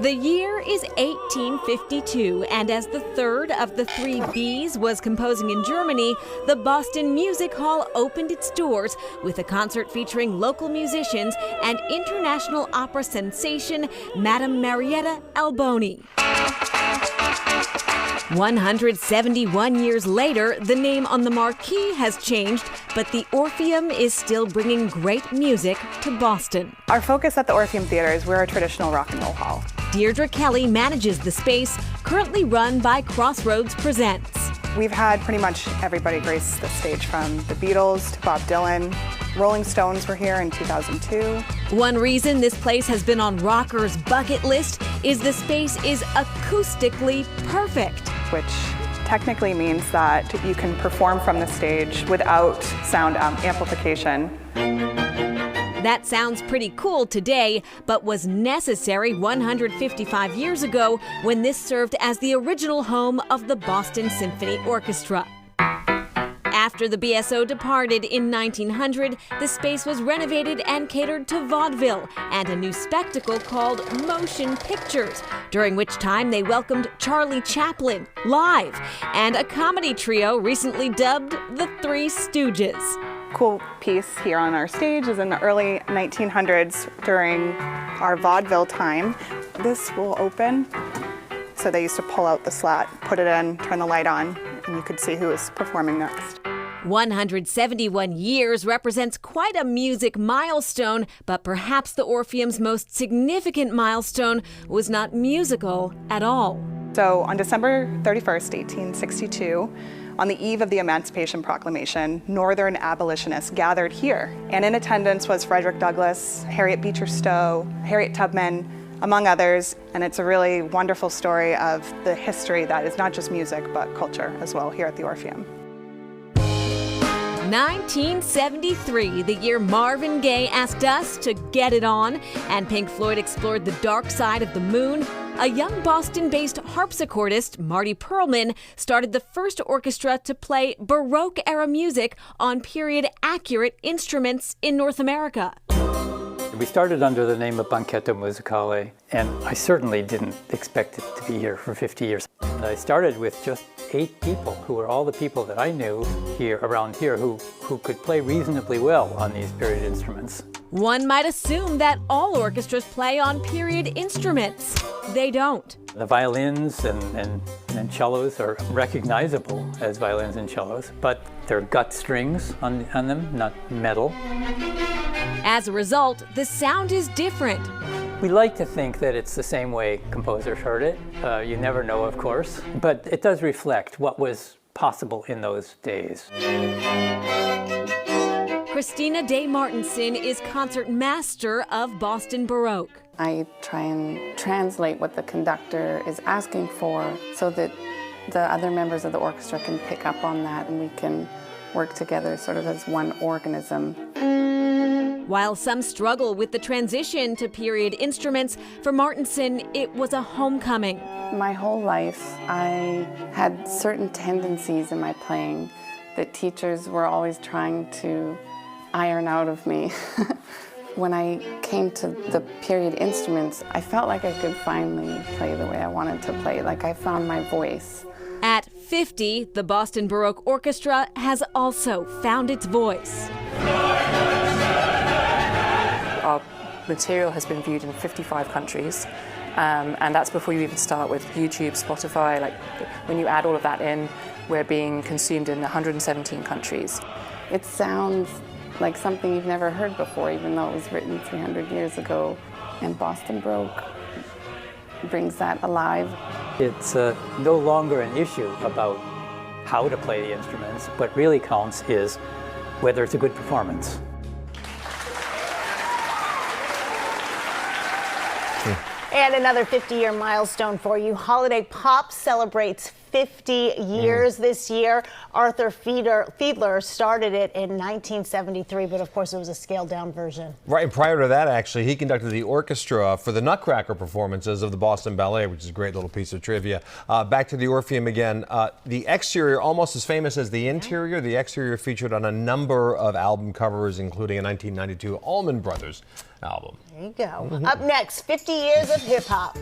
The year is 1852, and as the third of the three Bs was composing in Germany, the Boston Music Hall opened its doors with a concert featuring local musicians and international opera sensation Madame Marietta Alboni. 171 years later, the name on the marquee has changed, but the Orpheum is still bringing great music to Boston. Our focus at the Orpheum Theater is we're a traditional rock and roll hall. Deirdre Kelly manages the space, currently run by Crossroads Presents. We've had pretty much everybody grace the stage, from the Beatles to Bob Dylan. Rolling Stones were here in 2002. One reason this place has been on rockers' bucket list is the space is acoustically perfect. Which technically means that you can perform from the stage without sound amplification. That sounds pretty cool today, but was necessary 155 years ago when this served as the original home of the Boston Symphony Orchestra. After the BSO departed in 1900, the space was renovated and catered to vaudeville and a new spectacle called motion pictures, during which time they welcomed Charlie Chaplin live and a comedy trio recently dubbed the Three Stooges. Cool piece here on our stage is in the early 1900s during our vaudeville time. This will open. So they used to pull out the slat, put it in, turn the light on, and you could see who was performing next. 171 years represents quite a music milestone, but perhaps the Orpheum's most significant milestone was not musical at all. So on December 31st, 1862, on the eve of the Emancipation Proclamation, Northern abolitionists gathered here. And in attendance was Frederick Douglass, Harriet Beecher Stowe, Harriet Tubman, among others. And it's a really wonderful story of the history that is not just music, but culture as well here at the Orpheum. 1973, the year Marvin Gaye asked us to get it on, and Pink Floyd explored the dark side of the moon. A young Boston-based harpsichordist, Marty Perlman, started the first orchestra to play Baroque-era music on period-accurate instruments in North America. We started under the name of Banchetto Musicale, and I certainly didn't expect it to be here for 50 years. I started with just 8 people, who were all the people that I knew around here who could play reasonably well on these period instruments. One might assume that all orchestras play on period instruments. They don't. The violins and cellos are recognizable as violins and cellos, but they're gut strings on them, not metal. As a result, the sound is different. We like to think that it's the same way composers heard it. You never know, of course, but it does reflect what was possible in those days. Christina Day Martinson is concert master of Boston Baroque. I try and translate what the conductor is asking for so that the other members of the orchestra can pick up on that and we can work together sort of as one organism. While some struggle with the transition to period instruments, for Martinson, it was a homecoming. My whole life, I had certain tendencies in my playing that teachers were always trying to iron out of me. When I came to the period instruments, I felt like I could finally play the way I wanted to play, like I found my voice. At 50, the Boston Baroque Orchestra has also found its voice. Our material has been viewed in 55 countries, and that's before you even start with YouTube, Spotify. Like, when you add all of that in, we're being consumed in 117 countries. It sounds like something you've never heard before, even though it was written 300 years ago. And Boston Baroque brings that alive. It's no longer an issue about how to play the instruments. What really counts is whether it's a good performance. And another 50-year milestone for you. Holiday Pop celebrates 50 years this year. Arthur Fiedler started it in 1973, but of course it was a scaled-down version. Right, and prior to that, actually, he conducted the orchestra for the Nutcracker performances of the Boston Ballet, which is a great little piece of trivia. Back to the Orpheum again. The exterior, almost as famous as the interior. The exterior featured on a number of album covers, including a 1992 Allman Brothers album. There you go. Up next, 50 years of hip-hop.